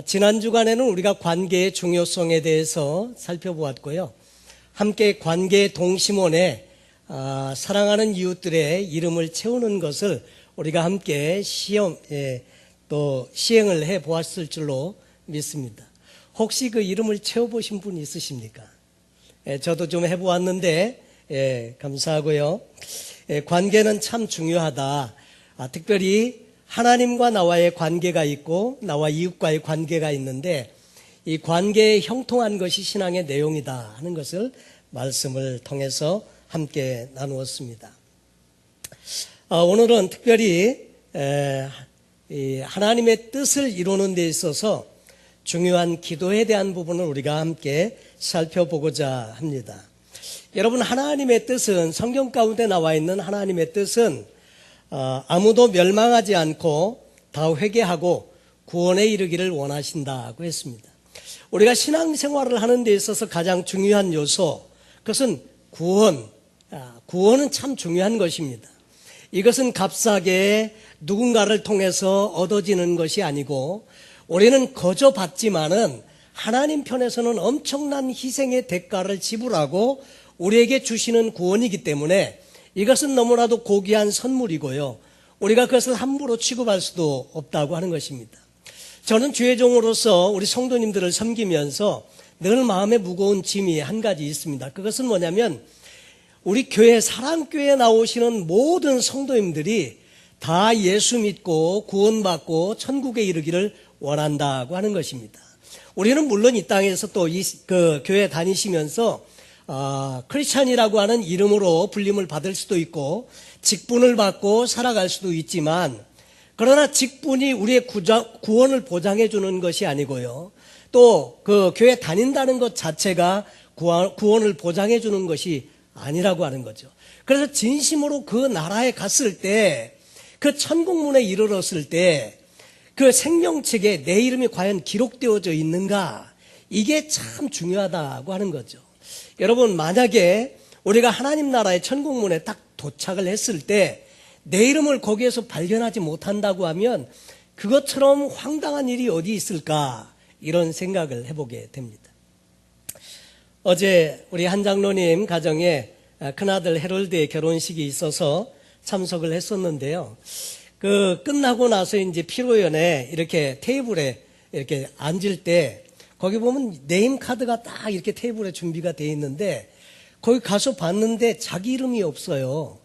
지난 주간에는 우리가 관계의 중요성에 대해서 살펴보았고요. 함께 관계 동심원에 사랑하는 이웃들의 이름을 채우는 것을 우리가 함께 또 시행을 해 보았을 줄로 믿습니다. 혹시 그 이름을 채워보신 분 있으십니까? 저도 좀 해보았는데 감사하고요. 관계는 참 중요하다. 특별히 하나님과 나와의 관계가 있고 나와 이웃과의 관계가 있는데 이 관계에 형통한 것이 신앙의 내용이다 하는 것을 말씀을 통해서 함께 나누었습니다. 오늘은 특별히 하나님의 뜻을 이루는 데 있어서 중요한 기도에 대한 부분을 우리가 함께 살펴보고자 합니다. 여러분, 하나님의 뜻은, 성경 가운데 나와 있는 하나님의 뜻은 아무도 멸망하지 않고 다 회개하고 구원에 이르기를 원하신다고 했습니다. 우리가 신앙생활을 하는 데 있어서 가장 중요한 요소, 그것은 구원은 참 중요한 것입니다. 이것은 값싸게 누군가를 통해서 얻어지는 것이 아니고 우리는 거저 받지만은 하나님 편에서는 엄청난 희생의 대가를 지불하고 우리에게 주시는 구원이기 때문에 이것은 너무나도 고귀한 선물이고요. 우리가 그것을 함부로 취급할 수도 없다고 하는 것입니다. 저는 주의 종으로서 우리 성도님들을 섬기면서 늘 마음에 무거운 짐이 한 가지 있습니다. 그것은 뭐냐면 우리 교회, 사랑교회에 나오시는 모든 성도님들이 다 예수 믿고 구원받고 천국에 이르기를 원한다고 하는 것입니다. 우리는 물론 이 땅에서 또 그 교회 다니시면서 크리스찬이라고 하는 이름으로 불림을 받을 수도 있고 직분을 받고 살아갈 수도 있지만, 그러나 직분이 우리의 구원을 보장해 주는 것이 아니고요, 또 그 교회 다닌다는 것 자체가 구원을 보장해 주는 것이 아니라고 하는 거죠. 그래서 진심으로 그 나라에 갔을 때, 그 천국문에 이르렀을 때 그 생명책에 내 이름이 과연 기록되어져 있는가, 이게 참 중요하다고 하는 거죠. 여러분, 만약에 우리가 하나님 나라의 천국문에 딱 도착을 했을 때 내 이름을 거기에서 발견하지 못한다고 하면 그것처럼 황당한 일이 어디 있을까, 이런 생각을 해보게 됩니다. 어제 우리 한 장로님 가정에 큰아들 해롤드의 결혼식이 있어서 참석을 했었는데요. 끝나고 나서 이제 피로연에 이렇게 테이블에 이렇게 앉을 때 거기 보면 네임 카드가 딱 이렇게 테이블에 준비가 되어 있는데 거기 가서 봤는데 자기 이름이 없어요.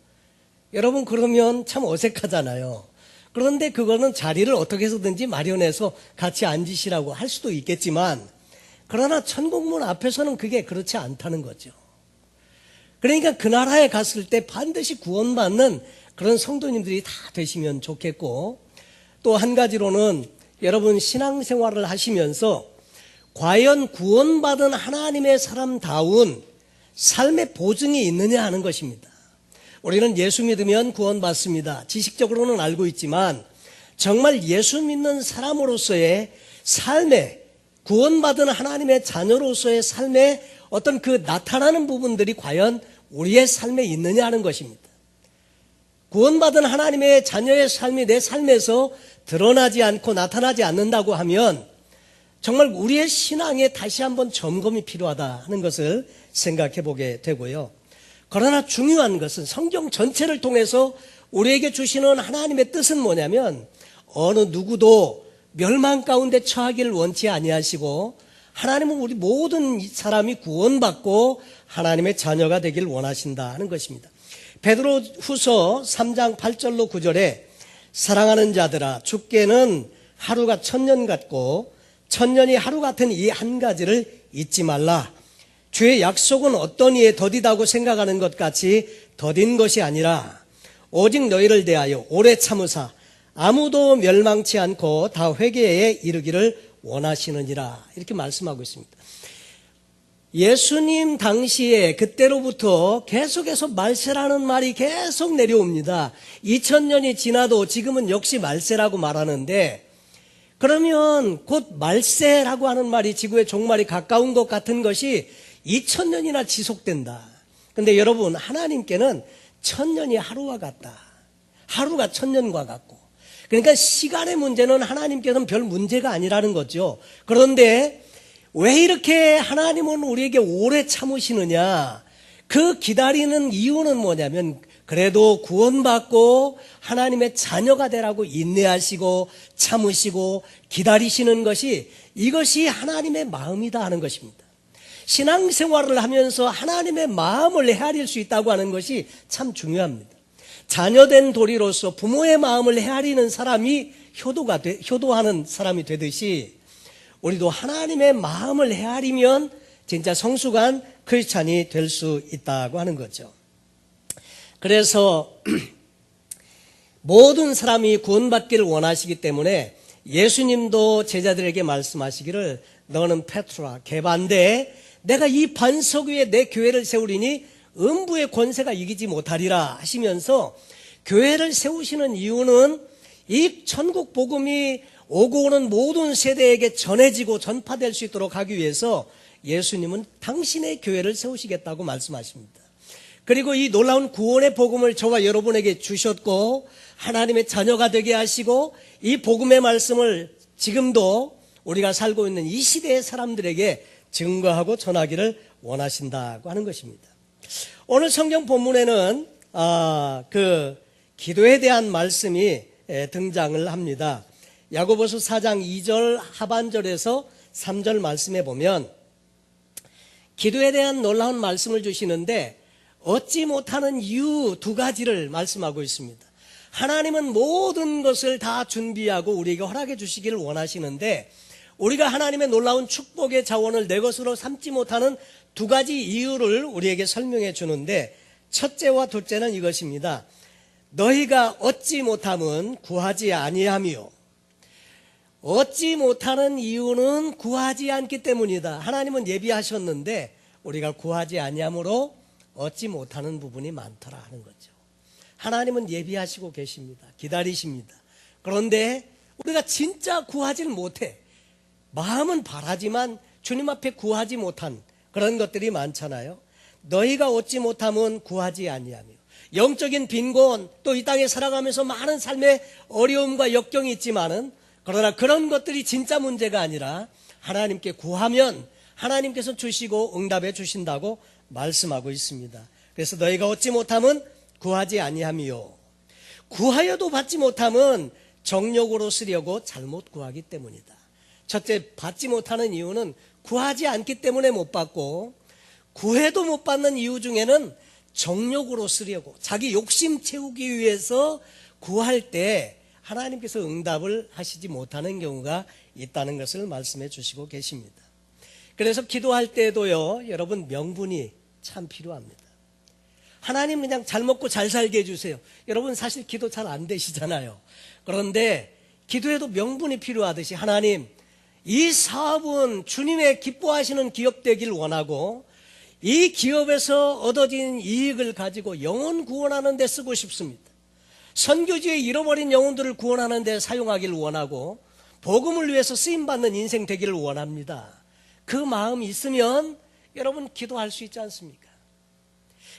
여러분, 그러면 참 어색하잖아요. 그런데 그거는 자리를 어떻게 해서든지 마련해서 같이 앉으시라고 할 수도 있겠지만, 그러나 천국문 앞에서는 그게 그렇지 않다는 거죠. 그러니까 그 나라에 갔을 때 반드시 구원받는 그런 성도님들이 다 되시면 좋겠고, 또 한 가지로는 여러분, 신앙생활을 하시면서 과연 구원받은 하나님의 사람다운 삶의 보증이 있느냐 하는 것입니다. 우리는 예수 믿으면 구원받습니다. 지식적으로는 알고 있지만 정말 예수 믿는 사람으로서의 삶에, 구원받은 하나님의 자녀로서의 삶에 어떤 그 나타나는 부분들이 과연 우리의 삶에 있느냐 하는 것입니다. 구원받은 하나님의 자녀의 삶이 내 삶에서 드러나지 않고 나타나지 않는다고 하면 정말 우리의 신앙에 다시 한번 점검이 필요하다 하는 것을 생각해 보게 되고요. 그러나 중요한 것은 성경 전체를 통해서 우리에게 주시는 하나님의 뜻은 뭐냐면 어느 누구도 멸망 가운데 처하기를 원치 아니하시고 하나님은 우리 모든 사람이 구원받고 하나님의 자녀가 되기를 원하신다 하는 것입니다. 베드로후서 3장 8절로 9절에 사랑하는 자들아, 주께는 하루가 1000년 같고 1000년이 하루 같은 이 한 가지를 잊지 말라. 주의 약속은 어떤 이에 더디다고 생각하는 것 같이 더딘 것이 아니라 오직 너희를 대하여 오래 참으사 아무도 멸망치 않고 다 회개에 이르기를 원하시느니라, 이렇게 말씀하고 있습니다. 예수님 당시에 그때로부터 계속해서 말세라는 말이 계속 내려옵니다. 2000년이 지나도 지금은 역시 말세라고 말하는데, 그러면 곧 말세라고 하는 말이 지구의 종말이 가까운 것 같은 것이 2000년이나 지속된다. 그런데 여러분, 하나님께는 1000년이 하루와 같다. 하루가 1000년과 같고, 그러니까 시간의 문제는 하나님께서는 별 문제가 아니라는 거죠. 그런데 왜 이렇게 하나님은 우리에게 오래 참으시느냐? 그 기다리는 이유는 뭐냐면 그래도 구원받고 하나님의 자녀가 되라고 인내하시고 참으시고 기다리시는 것이 이것이 하나님의 마음이다 하는 것입니다. 신앙생활을 하면서 하나님의 마음을 헤아릴 수 있다고 하는 것이 참 중요합니다. 자녀된 도리로서 부모의 마음을 헤아리는 사람이 효도하는 사람이 되듯이 우리도 하나님의 마음을 헤아리면 진짜 성숙한 크리스찬이 될 수 있다고 하는 거죠. 그래서 모든 사람이 구원받기를 원하시기 때문에 예수님도 제자들에게 말씀하시기를 너는 페트라 개반데 내가 이 반석 위에 내 교회를 세우리니 음부의 권세가 이기지 못하리라 하시면서 교회를 세우시는 이유는 이 천국 복음이 오고 오는 모든 세대에게 전해지고 전파될 수 있도록 하기 위해서 예수님은 당신의 교회를 세우시겠다고 말씀하십니다. 그리고 이 놀라운 구원의 복음을 저와 여러분에게 주셨고 하나님의 자녀가 되게 하시고 이 복음의 말씀을 지금도 우리가 살고 있는 이 시대의 사람들에게 증거하고 전하기를 원하신다고 하는 것입니다. 오늘 성경 본문에는 그 기도에 대한 말씀이 등장을 합니다. 야고보서 4장 2절 하반절에서 3절 말씀에 보면 기도에 대한 놀라운 말씀을 주시는데 얻지 못하는 이유 두 가지를 말씀하고 있습니다. 하나님은 모든 것을 다 준비하고 우리에게 허락해 주시기를 원하시는데 우리가 하나님의 놀라운 축복의 자원을 내 것으로 삼지 못하는 두 가지 이유를 우리에게 설명해 주는데 첫째와 둘째는 이것입니다. 너희가 얻지 못함은 구하지 아니하며 얻지 못하는 이유는 구하지 않기 때문이다. 하나님은 예비하셨는데 우리가 구하지 아니함으로 얻지 못하는 부분이 많더라 하는 거죠. 하나님은 예비하시고 계십니다. 기다리십니다. 그런데 우리가 진짜 구하지는 못해. 마음은 바라지만 주님 앞에 구하지 못한 그런 것들이 많잖아요. 너희가 얻지 못함은 구하지 아니하며 영적인 빈곤 또 이 땅에 살아가면서 많은 삶의 어려움과 역경이 있지만은 그러나 그런 것들이 진짜 문제가 아니라 하나님께 구하면 하나님께서 주시고 응답해 주신다고 말씀하고 있습니다. 그래서 너희가 얻지 못함은 구하지 아니하며 구하여도 받지 못함은 정욕으로 쓰려고 잘못 구하기 때문이다. 첫째, 받지 못하는 이유는 구하지 않기 때문에 못 받고 구해도 못 받는 이유 중에는 정욕으로 쓰려고 자기 욕심 채우기 위해서 구할 때 하나님께서 응답을 하시지 못하는 경우가 있다는 것을 말씀해 주시고 계십니다. 그래서 기도할 때도요, 여러분 명분이 참 필요합니다. 하나님 그냥 잘 먹고 잘 살게 해주세요. 여러분 사실 기도 잘 안 되시잖아요. 그런데 기도에도 명분이 필요하듯이 하나님 이 사업은 주님의 기뻐하시는 기업 되길 원하고 이 기업에서 얻어진 이익을 가지고 영혼 구원하는 데 쓰고 싶습니다. 선교지에 잃어버린 영혼들을 구원하는 데 사용하기를 원하고 복음을 위해서 쓰임받는 인생 되기를 원합니다. 그 마음이 있으면 여러분 기도할 수 있지 않습니까?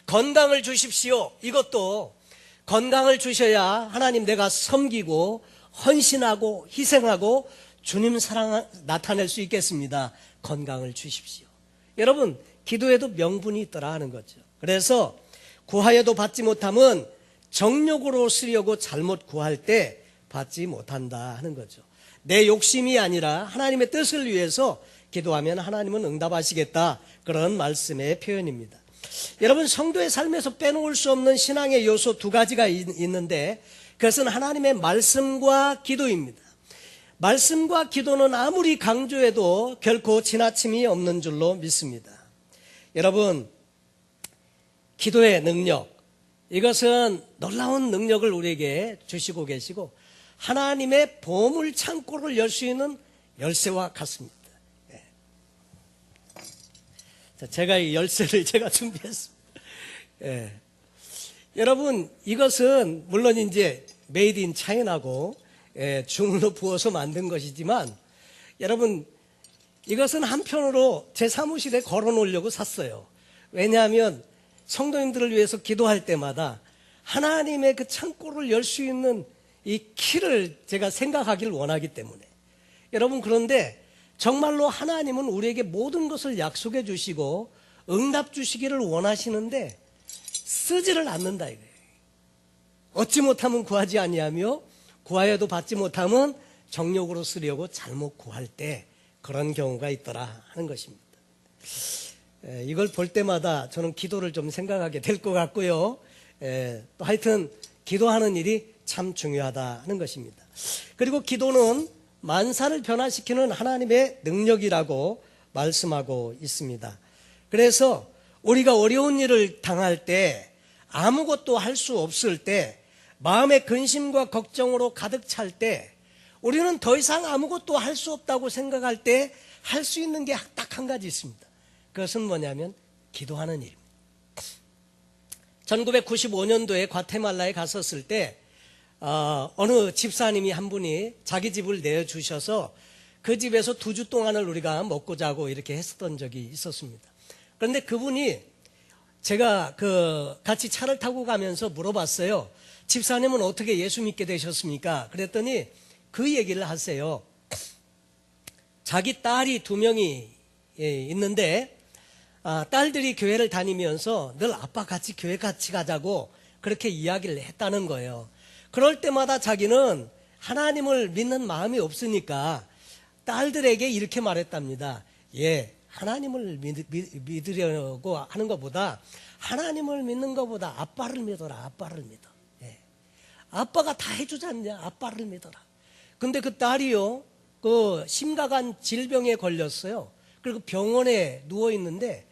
건강을 주십시오. 이것도 건강을 주셔야 하나님 내가 섬기고 헌신하고 희생하고 주님 사랑 나타낼 수 있겠습니다. 건강을 주십시오. 여러분 기도에도 명분이 있더라 하는 거죠. 그래서 구하여도 받지 못함은 정욕으로 쓰려고 잘못 구할 때 받지 못한다 하는 거죠. 내 욕심이 아니라 하나님의 뜻을 위해서 기도하면 하나님은 응답하시겠다, 그런 말씀의 표현입니다. 여러분 성도의 삶에서 빼놓을 수 없는 신앙의 요소 두 가지가 있는데 그것은 하나님의 말씀과 기도입니다. 말씀과 기도는 아무리 강조해도 결코 지나침이 없는 줄로 믿습니다. 여러분 기도의 능력, 이것은 놀라운 능력을 우리에게 주시고 계시고 하나님의 보물 창고를 열 수 있는 열쇠와 같습니다. 제가 이 열쇠를 제가 준비했습니다. 여러분 이것은 물론 이제 메이드 인 차이나고 중으로 부어서 만든 것이지만 여러분 이것은 한편으로 제 사무실에 걸어 놓으려고 샀어요. 왜냐하면 성도님들을 위해서 기도할 때마다 하나님의 그 창고를 열 수 있는 이 키를 제가 생각하기를 원하기 때문에. 여러분, 그런데 정말로 하나님은 우리에게 모든 것을 약속해 주시고 응답 주시기를 원하시는데 쓰지를 않는다 이거예요. 얻지 못하면 구하지 아니하며 구하여도 받지 못하면 정욕으로 쓰려고 잘못 구할 때 그런 경우가 있더라 하는 것입니다. 이걸 볼 때마다 저는 기도를 좀 생각하게 될 것 같고요. 또 하여튼 기도하는 일이 참 중요하다 하는 것입니다. 그리고 기도는 만사를 변화시키는 하나님의 능력이라고 말씀하고 있습니다. 그래서 우리가 어려운 일을 당할 때, 아무것도 할 수 없을 때, 마음의 근심과 걱정으로 가득 찰 때, 우리는 더 이상 아무것도 할 수 없다고 생각할 때 할 수 있는 게 딱 한 가지 있습니다. 그것은 뭐냐면 기도하는 일입니다. 1995년도에 과테말라에 갔었을 때 어느 집사님이 한 분이 자기 집을 내어주셔서 그 집에서 2주 동안을 우리가 먹고 자고 이렇게 했었던 적이 있었습니다. 그런데 그분이 제가 같이 차를 타고 가면서 물어봤어요. 집사님은 어떻게 예수 믿게 되셨습니까? 그랬더니 그 얘기를 하세요. 자기 딸이 2명이 있는데 딸들이 교회를 다니면서 늘 아빠 같이 교회 같이 가자고 그렇게 이야기를 했다는 거예요. 그럴 때마다 자기는 하나님을 믿는 마음이 없으니까 딸들에게 이렇게 말했답니다. 하나님을 믿으려고 하는 것보다 하나님을 믿는 것보다 아빠를 믿어라. 아빠를 믿어. 아빠가 다 해주지 않냐. 아빠를 믿어라. 근데 그 딸이요, 심각한 질병에 걸렸어요. 그리고 병원에 누워 있는데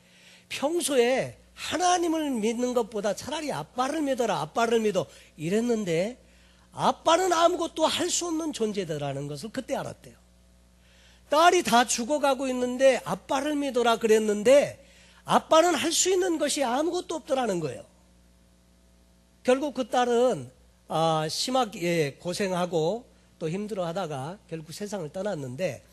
평소에 하나님을 믿는 것보다 차라리 아빠를 믿어라. 아빠를 믿어. 이랬는데 아빠는 아무것도 할 수 없는 존재다라는 것을 그때 알았대요. 딸이 다 죽어가고 있는데 아빠를 믿어라 그랬는데 아빠는 할 수 있는 것이 아무것도 없더라는 거예요. 결국 그 딸은 심하게 고생하고 또 힘들어하다가 결국 세상을 떠났는데,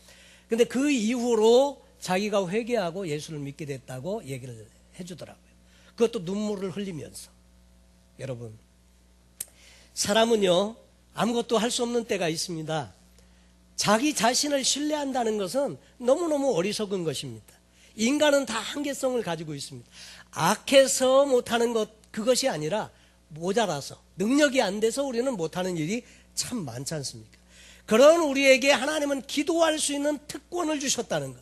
근데 그 이후로 자기가 회개하고 예수를 믿게 됐다고 얘기를 해주더라고요. 그것도 눈물을 흘리면서. 여러분, 사람은요 아무것도 할 수 없는 때가 있습니다. 자기 자신을 신뢰한다는 것은 너무너무 어리석은 것입니다. 인간은 다 한계성을 가지고 있습니다. 악해서 못하는 것, 그것이 아니라 모자라서, 능력이 안 돼서 우리는 못하는 일이 참 많지 않습니까? 그런 우리에게 하나님은 기도할 수 있는 특권을 주셨다는 것.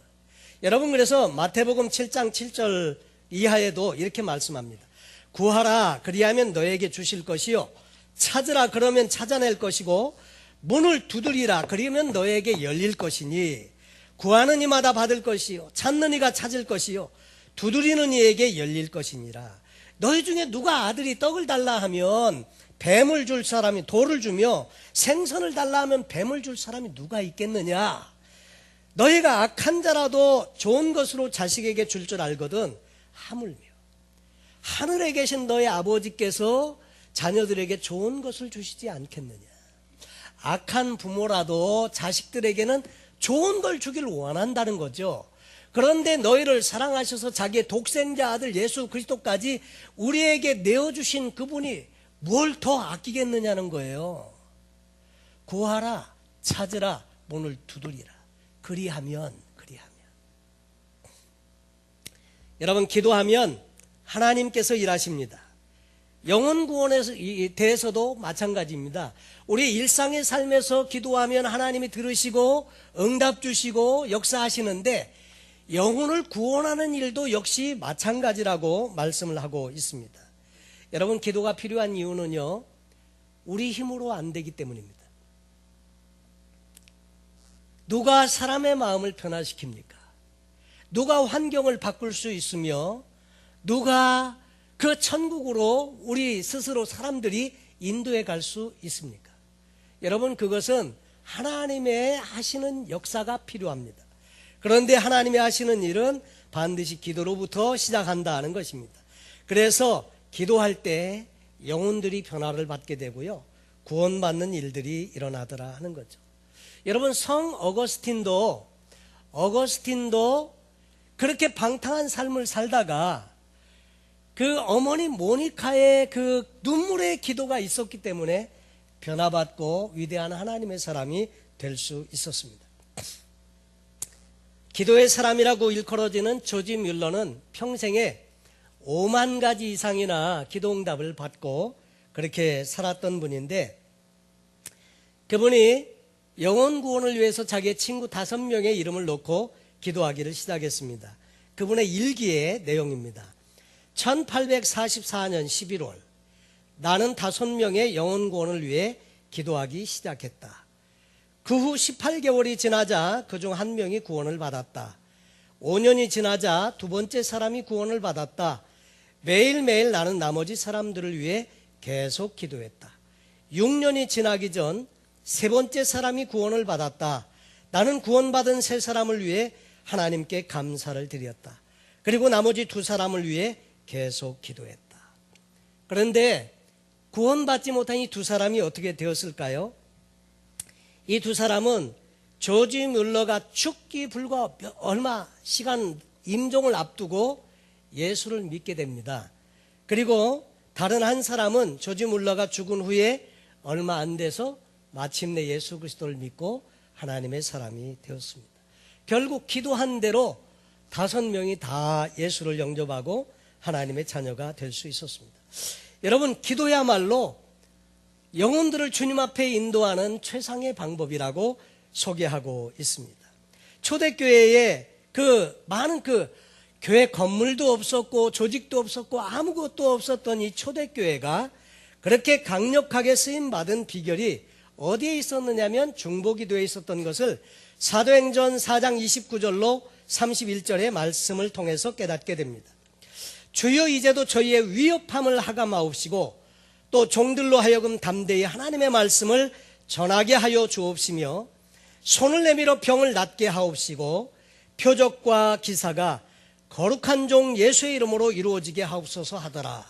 여러분, 그래서 마태복음 7장 7절 이하에도 이렇게 말씀합니다. 구하라 그리하면 너에게 주실 것이요, 찾으라 그러면 찾아낼 것이고, 문을 두드리라 그러면 너에게 열릴 것이니, 구하는 이마다 받을 것이요, 찾는 이가 찾을 것이요, 두드리는 이에게 열릴 것이니라. 너희 중에 누가 아들이 떡을 달라 하면 뱀을 줄 사람이 돌을 주며, 생선을 달라 하면 뱀을 줄 사람이 누가 있겠느냐? 너희가 악한 자라도 좋은 것으로 자식에게 줄 줄 알거든 하물며 하늘에 계신 너희 아버지께서 자녀들에게 좋은 것을 주시지 않겠느냐? 악한 부모라도 자식들에게는 좋은 걸 주기를 원한다는 거죠. 그런데 너희를 사랑하셔서 자기의 독생자 아들 예수 그리스도까지 우리에게 내어주신 그분이 뭘 더 아끼겠느냐는 거예요. 구하라, 찾으라, 문을 두드리라. 그리하면. 여러분, 기도하면 하나님께서 일하십니다. 영혼 구원에 대해서도 마찬가지입니다. 우리 일상의 삶에서 기도하면 하나님이 들으시고 응답 주시고 역사하시는데, 영혼을 구원하는 일도 역시 마찬가지라고 말씀을 하고 있습니다. 여러분, 기도가 필요한 이유는요, 우리 힘으로 안 되기 때문입니다. 누가 사람의 마음을 변화시킵니까? 누가 환경을 바꿀 수 있으며 누가 그 천국으로 우리 스스로 사람들이 인도해 갈 수 있습니까? 여러분, 그것은 하나님의 하시는 역사가 필요합니다. 그런데 하나님이 하시는 일은 반드시 기도로부터 시작한다는 것입니다. 그래서 기도할 때 영혼들이 변화를 받게 되고요, 구원받는 일들이 일어나더라 하는 거죠. 여러분, 성 어거스틴도 그렇게 방탕한 삶을 살다가 그 어머니 모니카의 그 눈물의 기도가 있었기 때문에 변화받고 위대한 하나님의 사람이 될 수 있었습니다. 기도의 사람이라고 일컬어지는 조지 뮬러는 평생에 5만 가지 이상이나 기도응답을 받고 그렇게 살았던 분인데, 그분이 영혼 구원을 위해서 자기의 친구 5명의 이름을 놓고 기도하기를 시작했습니다. 그분의 일기의 내용입니다. 1844년 11월 나는 5명의 영혼 구원을 위해 기도하기 시작했다. 그 후 18개월이 지나자 그중 1명이 구원을 받았다. 5년이 지나자 2번째 사람이 구원을 받았다. 매일매일 나는 나머지 사람들을 위해 계속 기도했다. 6년이 지나기 전 3번째 사람이 구원을 받았다. 나는 구원받은 3사람을 위해 하나님께 감사를 드렸다. 그리고 나머지 2사람을 위해 계속 기도했다. 그런데 구원받지 못한 이 2사람이 어떻게 되었을까요? 이 2사람은 조지 뮬러가 죽기 불과 얼마 시간 임종을 앞두고 예수를 믿게 됩니다. 그리고 다른 한 사람은 조지 뮬러가 죽은 후에 얼마 안 돼서 마침내 예수 그리스도를 믿고 하나님의 사람이 되었습니다. 결국 기도한 대로 5명이 다 예수를 영접하고 하나님의 자녀가 될 수 있었습니다. 여러분, 기도야말로 영혼들을 주님 앞에 인도하는 최상의 방법이라고 소개하고 있습니다. 초대교회에 많은 교회 건물도 없었고 조직도 없었고 아무것도 없었던 이 초대교회가 그렇게 강력하게 쓰임받은 비결이 어디에 있었느냐면 중보기도에 있었던 것을 사도행전 4장 29절로 31절의 말씀을 통해서 깨닫게 됩니다. 주여 이제도 저희의 위협함을 하감하옵시고 또 종들로 하여금 담대히 하나님의 말씀을 전하게 하여 주옵시며 손을 내밀어 병을 낫게 하옵시고 표적과 기사가 거룩한 종 예수의 이름으로 이루어지게 하옵소서 하더라.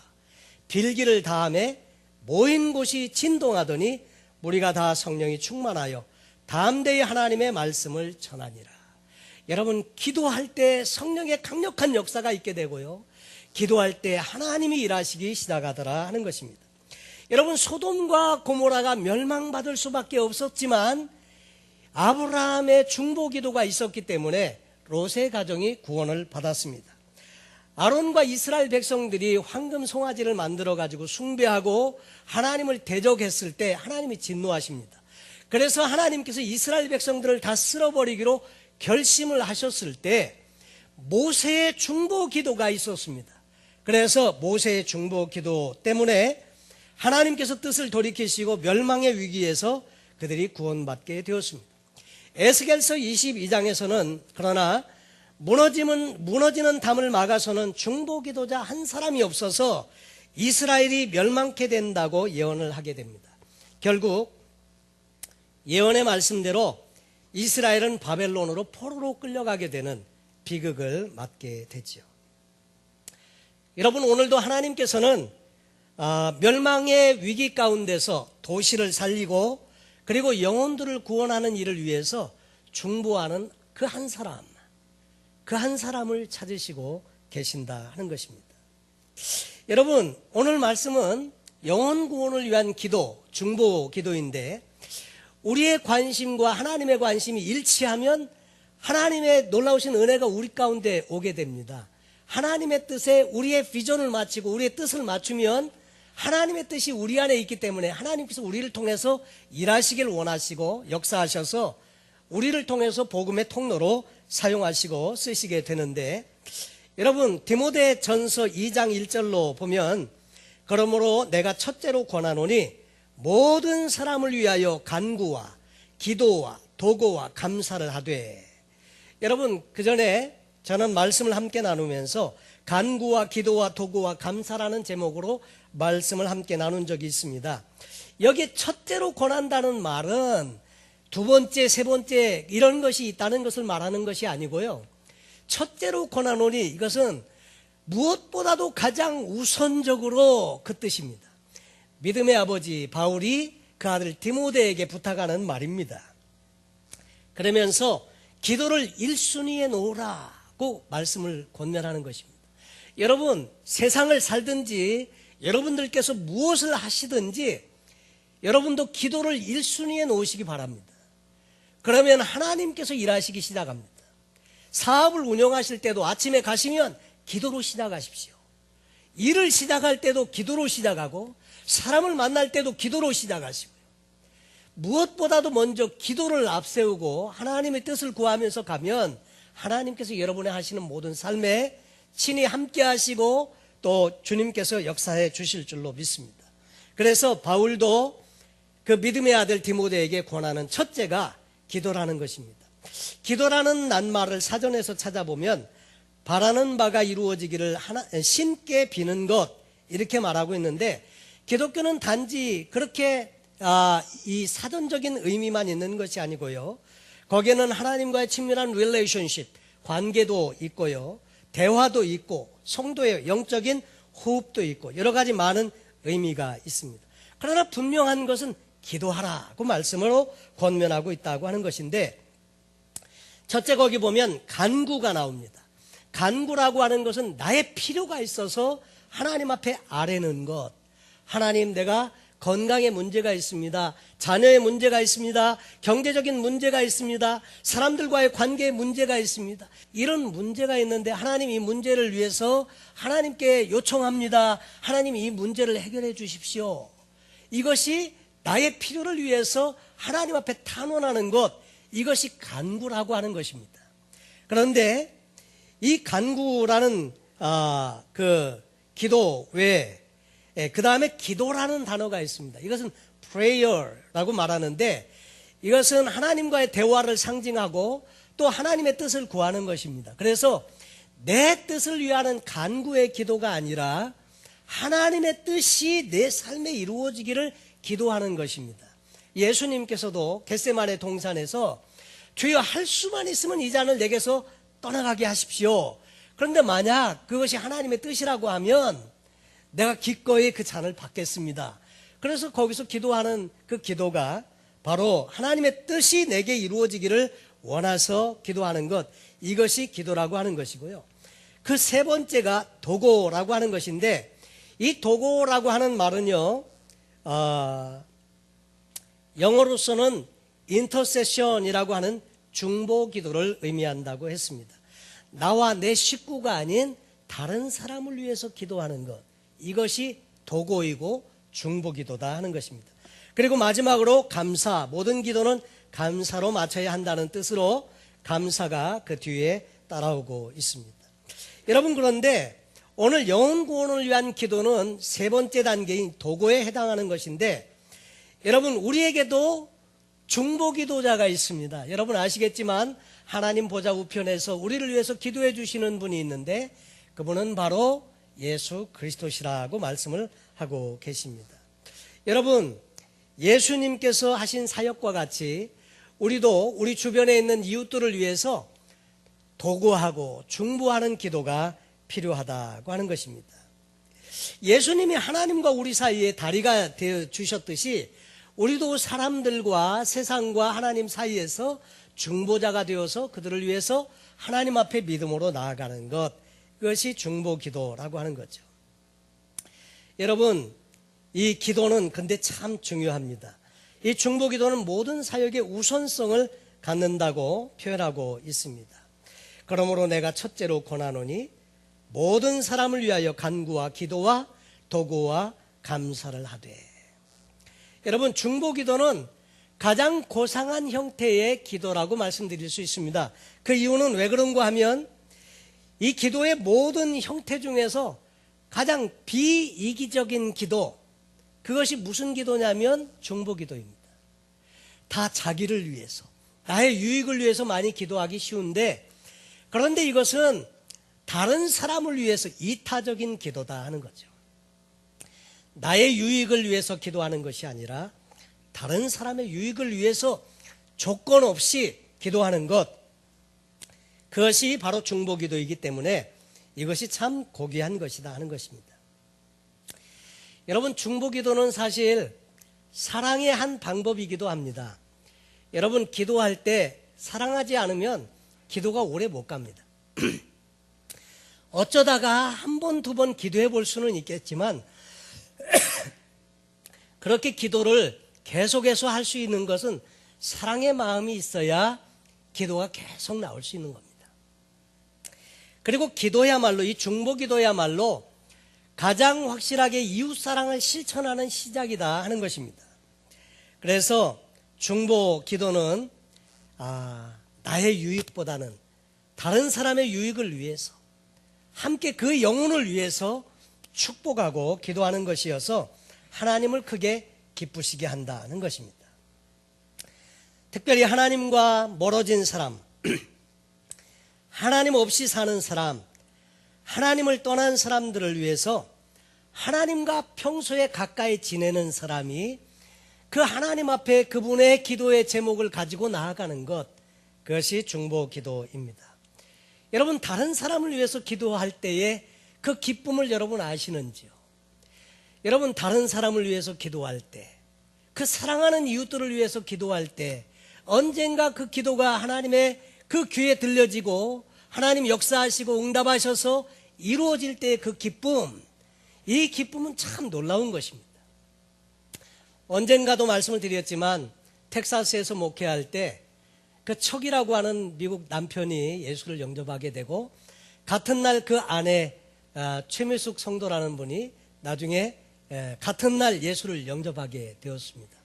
빌기를 다함에 모인 곳이 진동하더니 우리가 다 성령이 충만하여 담대히 하나님의 말씀을 전하니라. 여러분, 기도할 때 성령의 강력한 역사가 있게 되고요, 기도할 때 하나님이 일하시기 시작하더라 하는 것입니다. 여러분, 소돔과 고모라가 멸망받을 수밖에 없었지만 아브라함의 중보기도가 있었기 때문에 롯의 가정이 구원을 받았습니다. 아론과 이스라엘 백성들이 황금 송아지를 만들어 가지고 숭배하고 하나님을 대적했을 때 하나님이 진노하십니다. 그래서 하나님께서 이스라엘 백성들을 다 쓸어버리기로 결심을 하셨을 때 모세의 중보기도가 있었습니다. 그래서 모세의 중보기도 때문에 하나님께서 뜻을 돌이키시고 멸망의 위기에서 그들이 구원받게 되었습니다. 에스겔서 22장에서는 그러나 무너지는 담을 막아서는 중보기도자 한 사람이 없어서 이스라엘이 멸망케 된다고 예언을 하게 됩니다. 결국 예언의 말씀대로 이스라엘은 바벨론으로 포로로 끌려가게 되는 비극을 맞게 되죠. 여러분, 오늘도 하나님께서는 멸망의 위기 가운데서 도시를 살리고 그리고 영혼들을 구원하는 일을 위해서 중보하는 그 한 사람을 찾으시고 계신다 하는 것입니다. 여러분, 오늘 말씀은 영혼 구원을 위한 기도, 중보 기도인데 우리의 관심과 하나님의 관심이 일치하면 하나님의 놀라우신 은혜가 우리 가운데 오게 됩니다. 하나님의 뜻에 우리의 비전을 맞추고 우리의 뜻을 맞추면 하나님의 뜻이 우리 안에 있기 때문에 하나님께서 우리를 통해서 일하시길 원하시고 역사하셔서 우리를 통해서 복음의 통로로 사용하시고 쓰시게 되는데, 여러분, 디모데전서 2장 1절로 보면 그러므로 내가 첫째로 권하노니 모든 사람을 위하여 간구와 기도와 도고와 감사를 하되. 여러분, 그 전에 저는 말씀을 함께 나누면서 간구와 기도와 도구와 감사라는 제목으로 말씀을 함께 나눈 적이 있습니다. 여기 첫째로 권한다는 말은 두 번째, 세 번째 이런 것이 있다는 것을 말하는 것이 아니고요, 첫째로 권하노니 이것은 무엇보다도 가장 우선적으로 그 뜻입니다. 믿음의 아버지 바울이 그 아들 디모데에게 부탁하는 말입니다. 그러면서 기도를 1순위에 놓으라고 말씀을 권면하는 것입니다. 여러분, 세상을 살든지 여러분들께서 무엇을 하시든지 여러분도 기도를 1순위에 놓으시기 바랍니다. 그러면 하나님께서 일하시기 시작합니다. 사업을 운영하실 때도 아침에 가시면 기도로 시작하십시오. 일을 시작할 때도 기도로 시작하고 사람을 만날 때도 기도로 시작하시고요. 무엇보다도 먼저 기도를 앞세우고 하나님의 뜻을 구하면서 가면 하나님께서 여러분의 하시는 모든 삶에 친히 함께 하시고 또 주님께서 역사해 주실 줄로 믿습니다. 그래서 바울도 그 믿음의 아들 디모데에게 권하는 첫째가 기도라는 것입니다. 기도라는 낱말을 사전에서 찾아보면 바라는 바가 이루어지기를 신께 비는 것 이렇게 말하고 있는데, 기독교는 단지 그렇게 이 사전적인 의미만 있는 것이 아니고요, 거기에는 하나님과의 친밀한 릴레이션십, 관계도 있고요, 대화도 있고 성도의 영적인 호흡도 있고 여러 가지 많은 의미가 있습니다. 그러나 분명한 것은 기도하라고 말씀으로 권면하고 있다고 하는 것인데, 첫째 거기 보면 간구가 나옵니다. 간구라고 하는 것은 나의 필요가 있어서 하나님 앞에 아뢰는 것. 하나님, 내가 건강에 문제가 있습니다. 자녀의 문제가 있습니다. 경제적인 문제가 있습니다. 사람들과의 관계에 문제가 있습니다. 이런 문제가 있는데 하나님, 이 문제를 위해서 하나님께 요청합니다. 하나님, 이 문제를 해결해 주십시오. 이것이 나의 필요를 위해서 하나님 앞에 탄원하는 것, 이것이 간구라고 하는 것입니다. 그런데 이 간구라는 그 기도 외에 그 다음에 기도라는 단어가 있습니다. 이것은 prayer라고 말하는데, 이것은 하나님과의 대화를 상징하고 또 하나님의 뜻을 구하는 것입니다. 그래서 내 뜻을 위하는 간구의 기도가 아니라 하나님의 뜻이 내 삶에 이루어지기를 기도하는 것입니다. 예수님께서도 겟세마네 동산에서 주여, 할 수만 있으면 이 잔을 내게서 떠나가게 하십시오. 그런데 만약 그것이 하나님의 뜻이라고 하면 내가 기꺼이 그 잔을 받겠습니다. 그래서 거기서 기도하는 그 기도가 바로 하나님의 뜻이 내게 이루어지기를 원해서 기도하는 것, 이것이 기도라고 하는 것이고요. 그 세 번째가 도고라고 하는 것인데, 이 도고라고 하는 말은요, 영어로서는 인터세션이라고 하는 중보 기도를 의미한다고 했습니다. 나와 내 식구가 아닌 다른 사람을 위해서 기도하는 것, 이것이 도고이고 중보 기도다 하는 것입니다. 그리고 마지막으로 감사, 모든 기도는 감사로 마쳐야 한다는 뜻으로 감사가 그 뒤에 따라오고 있습니다. 여러분, 그런데 오늘 영혼 구원을 위한 기도는 세 번째 단계인 도고에 해당하는 것인데, 여러분, 우리에게도 중보 기도자가 있습니다. 여러분 아시겠지만 하나님 보좌 우편에서 우리를 위해서 기도해 주시는 분이 있는데, 그분은 바로 예수 그리스도시라고 말씀을 하고 계십니다. 여러분, 예수님께서 하신 사역과 같이 우리도 우리 주변에 있는 이웃들을 위해서 도구하고 중보하는 기도가 필요하다고 하는 것입니다. 예수님이 하나님과 우리 사이에 다리가 되어 주셨듯이 우리도 사람들과 세상과 하나님 사이에서 중보자가 되어서 그들을 위해서 하나님 앞에 믿음으로 나아가는 것, 그것이 중보 기도라고 하는 거죠. 여러분, 이 기도는 근데 참 중요합니다. 이 중보 기도는 모든 사역의 우선성을 갖는다고 표현하고 있습니다. 그러므로 내가 첫째로 권하노니 모든 사람을 위하여 간구와 기도와 도구와 감사를 하되. 여러분, 중보 기도는 가장 고상한 형태의 기도라고 말씀드릴 수 있습니다. 그 이유는 왜 그런가 하면 이 기도의 모든 형태 중에서 가장 비이기적인 기도, 그것이 무슨 기도냐면 중보 기도입니다. 다 자기를 위해서, 나의 유익을 위해서 많이 기도하기 쉬운데, 그런데 이것은 다른 사람을 위해서 이타적인 기도다 하는 거죠. 나의 유익을 위해서 기도하는 것이 아니라 다른 사람의 유익을 위해서 조건 없이 기도하는 것, 그것이 바로 중보 기도이기 때문에 이것이 참 고귀한 것이다 하는 것입니다. 여러분, 중보 기도는 사실 사랑의 한 방법이기도 합니다. 여러분, 기도할 때 사랑하지 않으면 기도가 오래 못 갑니다. 어쩌다가 한 번, 두 번 기도해 볼 수는 있겠지만 그렇게 기도를 계속해서 할 수 있는 것은 사랑의 마음이 있어야 기도가 계속 나올 수 있는 겁니다. 그리고 기도야말로, 이 중보 기도야말로 가장 확실하게 이웃사랑을 실천하는 시작이다 하는 것입니다. 그래서 중보 기도는 나의 유익보다는 다른 사람의 유익을 위해서, 함께 그 영혼을 위해서 축복하고 기도하는 것이어서 하나님을 크게 기쁘시게 한다는 것입니다. 특별히 하나님과 멀어진 사람, 하나님 없이 사는 사람, 하나님을 떠난 사람들을 위해서 하나님과 평소에 가까이 지내는 사람이 그 하나님 앞에 그분의 기도의 제목을 가지고 나아가는 것, 그것이 중보 기도입니다. 여러분, 다른 사람을 위해서 기도할 때에 그 기쁨을 여러분 아시는지요? 여러분, 다른 사람을 위해서 기도할 때, 그 사랑하는 이웃들을 위해서 기도할 때 언젠가 그 기도가 하나님의 그 귀에 들려지고 하나님 역사하시고 응답하셔서 이루어질 때의 그 기쁨, 이 기쁨은 참 놀라운 것입니다. 언젠가도 말씀을 드렸지만 텍사스에서 목회할 때 그 척이라고 하는 미국 남편이 예수를 영접하게 되고 같은 날 그 아내 최미숙 성도라는 분이 나중에 같은 날 예수를 영접하게 되었습니다.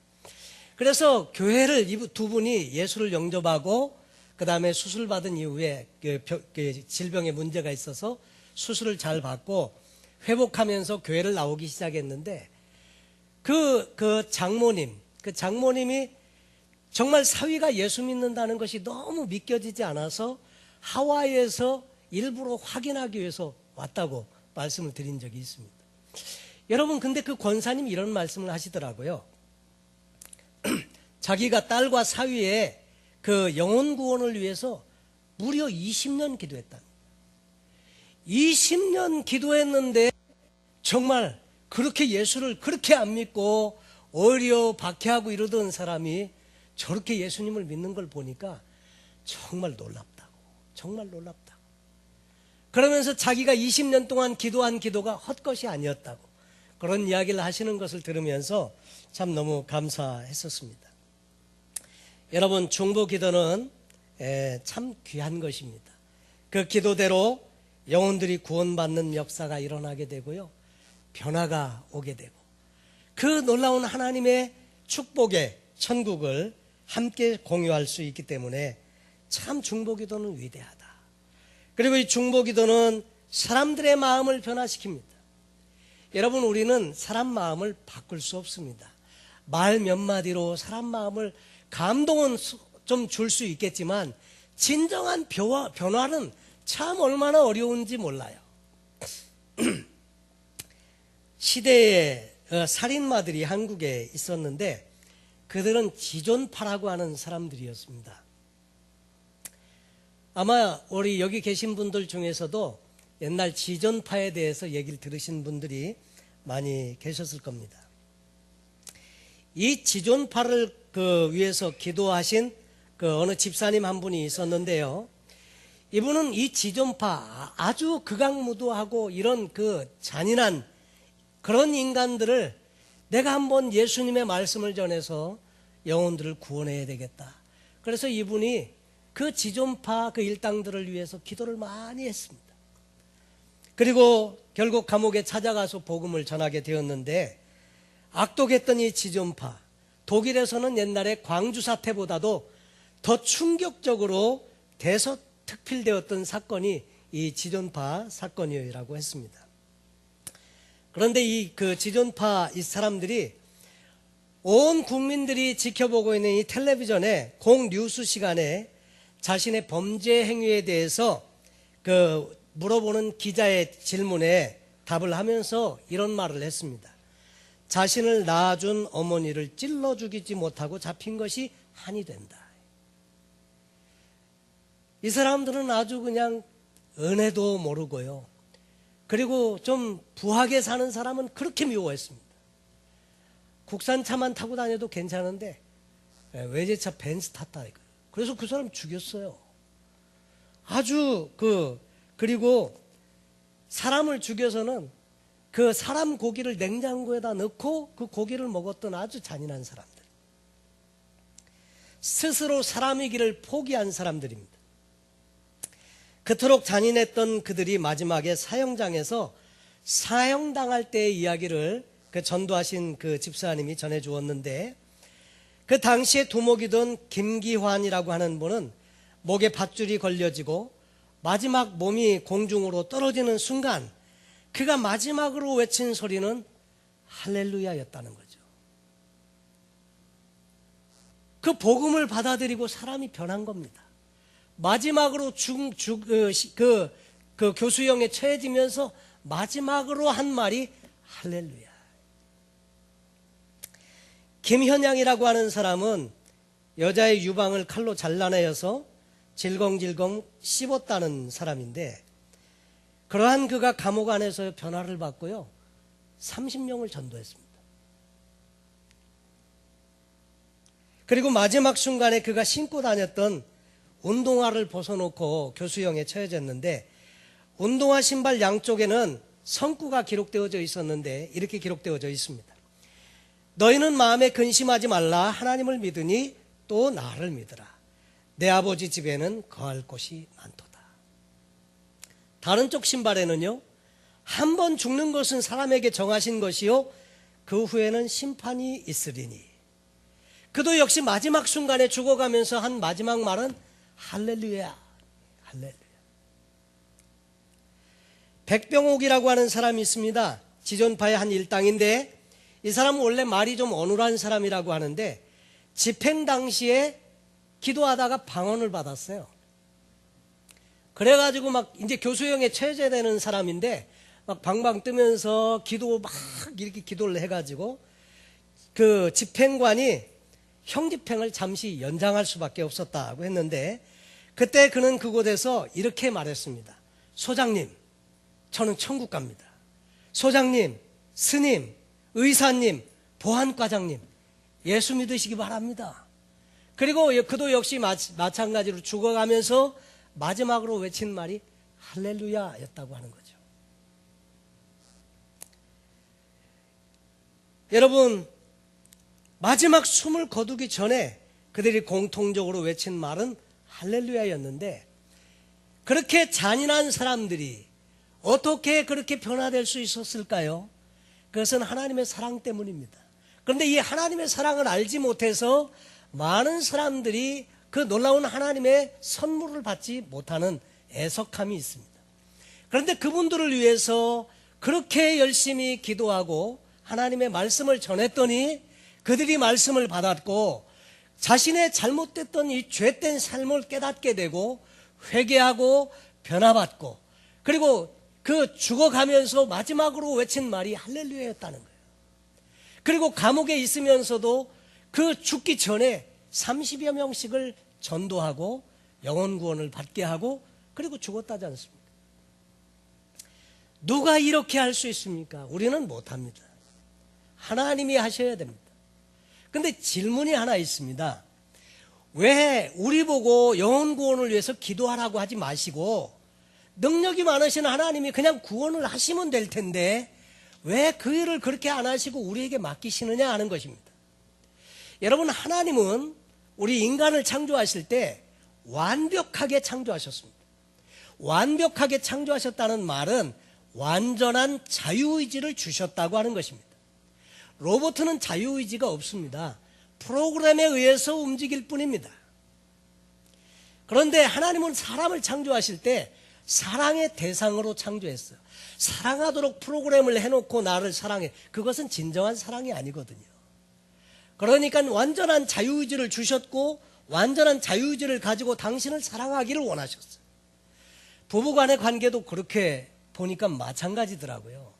그래서 교회를 두 분이 예수를 영접하고 그 다음에 수술받은 이후에 질병에 문제가 있어서 수술을 잘 받고 회복하면서 교회를 나오기 시작했는데 그 장모님이 정말 사위가 예수 믿는다는 것이 너무 믿겨지지 않아서 하와이에서 일부러 확인하기 위해서 왔다고 말씀을 드린 적이 있습니다. 여러분, 근데 그 권사님이 이런 말씀을 하시더라고요. 자기가 딸과 사위의 그 영혼 구원을 위해서 무려 20년 기도했다. 20년 기도했는데 정말 그렇게 예수를 그렇게 안 믿고 오히려 박해하고 이러던 사람이 저렇게 예수님을 믿는 걸 보니까 정말 놀랍다고. 정말 놀랍다고. 그러면서 자기가 20년 동안 기도한 기도가 헛것이 아니었다고 그런 이야기를 하시는 것을 들으면서 참 너무 감사했었습니다. 여러분, 중보 기도는 참 귀한 것입니다. 그 기도대로 영혼들이 구원받는 역사가 일어나게 되고요, 변화가 오게 되고 그 놀라운 하나님의 축복의 천국을 함께 공유할 수 있기 때문에 참 중보 기도는 위대하다. 그리고 이 중보 기도는 사람들의 마음을 변화시킵니다. 여러분, 우리는 사람 마음을 바꿀 수 없습니다. 말 몇 마디로 사람 마음을 감동은 좀 줄 수 있겠지만 진정한 변화는 참 얼마나 어려운지 몰라요. 시대에 살인마들이 한국에 있었는데 그들은 지존파라고 하는 사람들이었습니다. 아마 우리 여기 계신 분들 중에서도 옛날 지존파에 대해서 얘기를 들으신 분들이 많이 계셨을 겁니다. 이 지존파를 위해서 기도하신 어느 집사님 한 분이 있었는데요. 이분은 이 지존파, 아주 극악무도하고 이런 잔인한 그런 인간들을 내가 한번 예수님의 말씀을 전해서 영혼들을 구원해야 되겠다. 그래서 이분이 그 지존파 그 일당들을 위해서 기도를 많이 했습니다. 그리고 결국 감옥에 찾아가서 복음을 전하게 되었는데 악독했던 이 지존파, 독일에서는 옛날에 광주 사태보다도 더 충격적으로 대서특필되었던 사건이 이 지존파 사건이라고 했습니다. 그런데 지존파 이 사람들이 온 국민들이 지켜보고 있는 이 텔레비전에 공뉴스 시간에 자신의 범죄 행위에 대해서 물어보는 기자의 질문에 답을 하면서 이런 말을 했습니다. 자신을 낳아준 어머니를 찔러 죽이지 못하고 잡힌 것이 한이 된다. 이 사람들은 아주 그냥 은혜도 모르고요. 그리고 좀 부하게 사는 사람은 그렇게 미워했습니다. 국산차만 타고 다녀도 괜찮은데 외제차 벤츠 탔다 이거예요. 그래서 그 사람 죽였어요. 아주 그리고 사람을 죽여서는 그 사람 고기를 냉장고에다 넣고 그 고기를 먹었던 아주 잔인한 사람들. 스스로 사람이기를 포기한 사람들입니다. 그토록 잔인했던 그들이 마지막에 사형장에서 사형당할 때의 이야기를 그 전도하신 그 집사님이 전해 주었는데, 그 당시에 두목이던 김기환이라고 하는 분은 목에 밧줄이 걸려지고 마지막 몸이 공중으로 떨어지는 순간 그가 마지막으로 외친 소리는 할렐루야였다는 거죠. 그 복음을 받아들이고 사람이 변한 겁니다. 마지막으로 그 교수형에 처해지면서 마지막으로 한 말이 할렐루야. 김현양이라고 하는 사람은 여자의 유방을 칼로 잘라내어서 질겅질겅 씹었다는 사람인데, 그러한 그가 감옥 안에서 변화를 받고요 30명을 전도했습니다. 그리고 마지막 순간에 그가 신고 다녔던 운동화를 벗어놓고 교수형에 처해졌는데, 운동화 신발 양쪽에는 성구가 기록되어져 있었는데 이렇게 기록되어져 있습니다. 너희는 마음에 근심하지 말라. 하나님을 믿으니 또 나를 믿으라. 내 아버지 집에는 거할 곳이 많도다. 다른 쪽 신발에는요, 한 번 죽는 것은 사람에게 정하신 것이요 그 후에는 심판이 있으리니. 그도 역시 마지막 순간에 죽어가면서 한 마지막 말은 할렐루야, 할렐루야. 백병옥이라고 하는 사람이 있습니다. 지존파의 한 일당인데, 이 사람은 원래 말이 좀 어눌한 사람이라고 하는데 집행 당시에 기도하다가 방언을 받았어요. 그래가지고 막 이제 교수형에 처해져야 되는 사람인데 막 방방 뜨면서 막 이렇게 기도를 해가지고 그 집행관이 형집행을 잠시 연장할 수밖에 없었다고 했는데, 그때 그는 그곳에서 이렇게 말했습니다. 소장님, 저는 천국 갑니다. 소장님, 스님, 의사님, 보안과장님, 예수 믿으시기 바랍니다. 그리고 그도 역시 마찬가지로 죽어가면서 마지막으로 외친 말이 할렐루야였다고 하는 거죠. 여러분, 마지막 숨을 거두기 전에 그들이 공통적으로 외친 말은 할렐루야였는데, 그렇게 잔인한 사람들이 어떻게 그렇게 변화될 수 있었을까요? 그것은 하나님의 사랑 때문입니다. 그런데 이 하나님의 사랑을 알지 못해서 많은 사람들이 그 놀라운 하나님의 선물을 받지 못하는 애석함이 있습니다. 그런데 그분들을 위해서 그렇게 열심히 기도하고 하나님의 말씀을 전했더니 그들이 말씀을 받았고 자신의 잘못됐던 이 죄된 삶을 깨닫게 되고 회개하고 변화받고, 그리고 그 죽어가면서 마지막으로 외친 말이 할렐루야였다는 거예요. 그리고 감옥에 있으면서도 그 죽기 전에 30여 명씩을 전도하고 영혼 구원을 받게 하고 그리고 죽었다지 않습니까? 누가 이렇게 할 수 있습니까? 우리는 못합니다. 하나님이 하셔야 됩니다. 근데 질문이 하나 있습니다. 왜 우리 보고 영혼 구원을 위해서 기도하라고 하지 마시고 능력이 많으신 하나님이 그냥 구원을 하시면 될 텐데 왜 그 일을 그렇게 안 하시고 우리에게 맡기시느냐 하는 것입니다. 여러분, 하나님은 우리 인간을 창조하실 때 완벽하게 창조하셨습니다. 완벽하게 창조하셨다는 말은 완전한 자유의지를 주셨다고 하는 것입니다. 로봇은 자유의지가 없습니다. 프로그램에 의해서 움직일 뿐입니다. 그런데 하나님은 사람을 창조하실 때 사랑의 대상으로 창조했어요. 사랑하도록 프로그램을 해놓고 나를 사랑해. 그것은 진정한 사랑이 아니거든요. 그러니까 완전한 자유의지를 주셨고 완전한 자유의지를 가지고 당신을 사랑하기를 원하셨어요. 부부간의 관계도 그렇게 보니까 마찬가지더라고요.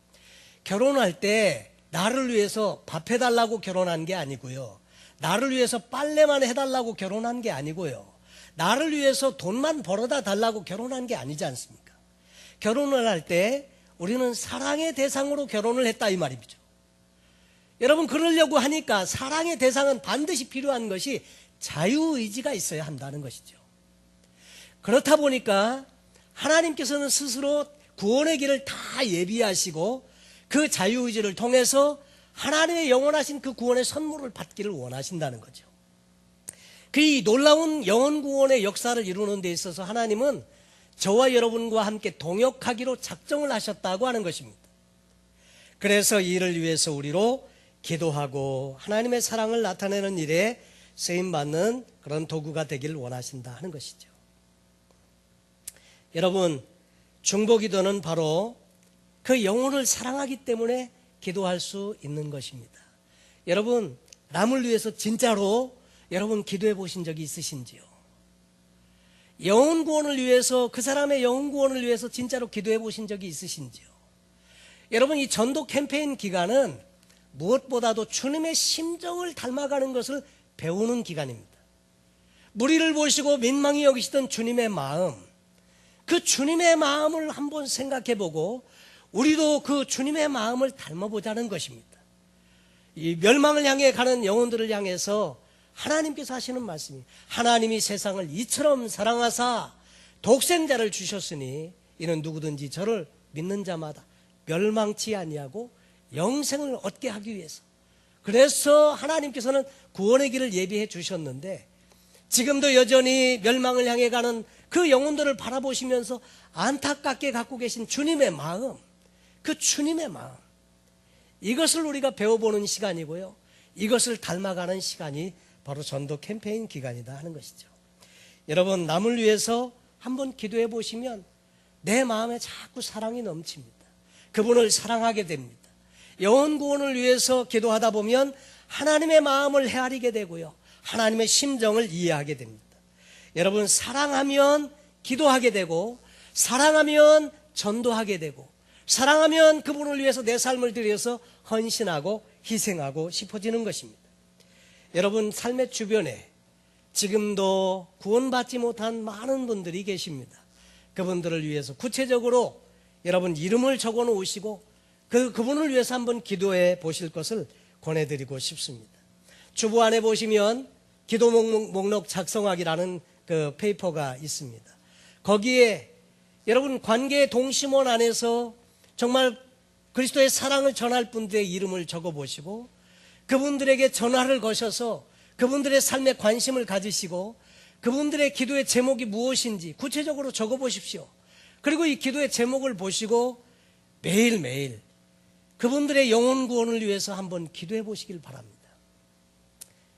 결혼할 때 나를 위해서 밥 해달라고 결혼한 게 아니고요. 나를 위해서 빨래만 해달라고 결혼한 게 아니고요. 나를 위해서 돈만 벌어다 달라고 결혼한 게 아니지 않습니까? 결혼을 할 때 우리는 사랑의 대상으로 결혼을 했다 이 말이죠. 여러분, 그러려고 하니까 사랑의 대상은 반드시 필요한 것이 자유의지가 있어야 한다는 것이죠. 그렇다 보니까 하나님께서는 스스로 구원의 길을 다 예비하시고 그 자유의지를 통해서 하나님의 영원하신 그 구원의 선물을 받기를 원하신다는 거죠. 그 이 놀라운 영혼 구원의 역사를 이루는 데 있어서 하나님은 저와 여러분과 함께 동역하기로 작정을 하셨다고 하는 것입니다. 그래서 이 일을 위해서 우리로 기도하고 하나님의 사랑을 나타내는 일에 쓰임받는 그런 도구가 되길 원하신다 하는 것이죠. 여러분, 중보기도는 바로 그 영혼을 사랑하기 때문에 기도할 수 있는 것입니다. 여러분, 남을 위해서 진짜로 여러분 기도해 보신 적이 있으신지요? 영혼 구원을 위해서, 그 사람의 영혼 구원을 위해서 진짜로 기도해 보신 적이 있으신지요? 여러분, 이 전도 캠페인 기간은 무엇보다도 주님의 심정을 닮아가는 것을 배우는 기간입니다. 무리를 보시고 민망히 여기시던 주님의 마음, 그 주님의 마음을 한번 생각해 보고 우리도 그 주님의 마음을 닮아보자는 것입니다. 이 멸망을 향해 가는 영혼들을 향해서 하나님께서 하시는 말씀이, 하나님이 세상을 이처럼 사랑하사 독생자를 주셨으니 이는 누구든지 저를 믿는 자마다 멸망치 아니하고 영생을 얻게 하기 위해서. 그래서 하나님께서는 구원의 길을 예비해 주셨는데 지금도 여전히 멸망을 향해 가는 그 영혼들을 바라보시면서 안타깝게 갖고 계신 주님의 마음, 그 주님의 마음, 이것을 우리가 배워보는 시간이고요, 이것을 닮아가는 시간이 바로 전도 캠페인 기간이다 하는 것이죠. 여러분, 남을 위해서 한번 기도해 보시면 내 마음에 자꾸 사랑이 넘칩니다. 그분을 사랑하게 됩니다. 영혼 구원을 위해서 기도하다 보면 하나님의 마음을 헤아리게 되고요, 하나님의 심정을 이해하게 됩니다. 여러분, 사랑하면 기도하게 되고, 사랑하면 전도하게 되고, 사랑하면 그분을 위해서 내 삶을 들여서 헌신하고 희생하고 싶어지는 것입니다. 여러분, 삶의 주변에 지금도 구원받지 못한 많은 분들이 계십니다. 그분들을 위해서 구체적으로 여러분 이름을 적어 놓으시고 그분을 위해서 한번 기도해 보실 것을 권해드리고 싶습니다. 주보 안에 보시면 기도 목록 작성하기라는 그 페이퍼가 있습니다. 거기에 여러분 관계 동심원 안에서 정말 그리스도의 사랑을 전할 분들의 이름을 적어 보시고 그분들에게 전화를 거셔서 그분들의 삶에 관심을 가지시고 그분들의 기도의 제목이 무엇인지 구체적으로 적어 보십시오. 그리고 이 기도의 제목을 보시고 매일매일 그분들의 영혼 구원을 위해서 한번 기도해 보시길 바랍니다.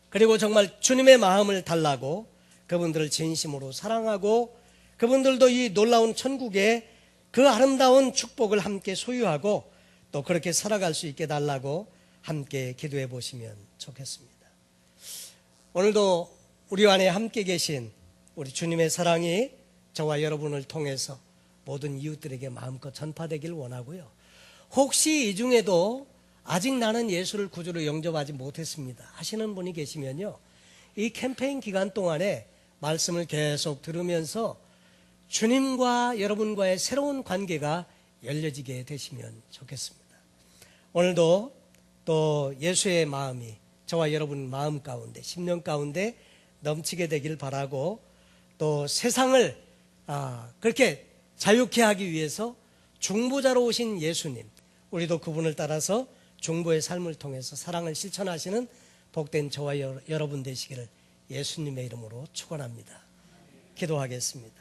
그리고 정말 주님의 마음을 달라고 그분들을 진심으로 사랑하고 그분들도 이 놀라운 천국의 그 아름다운 축복을 함께 소유하고 또 그렇게 살아갈 수 있게 달라고 함께 기도해 보시면 좋겠습니다. 오늘도 우리 안에 함께 계신 우리 주님의 사랑이 저와 여러분을 통해서 모든 이웃들에게 마음껏 전파되길 원하고요. 혹시 이 중에도 아직 나는 예수를 구주로 영접하지 못했습니다 하시는 분이 계시면요, 이 캠페인 기간 동안에 말씀을 계속 들으면서 주님과 여러분과의 새로운 관계가 열려지게 되시면 좋겠습니다. 오늘도 또 예수의 마음이 저와 여러분 마음 가운데, 심령 가운데 넘치게 되길 바라고, 또 세상을 그렇게 자유케 하기 위해서 중보자로 오신 예수님, 우리도 그분을 따라서 중보의 삶을 통해서 사랑을 실천하시는 복된 저와 여러분 되시기를 예수님의 이름으로 축원합니다. 기도하겠습니다.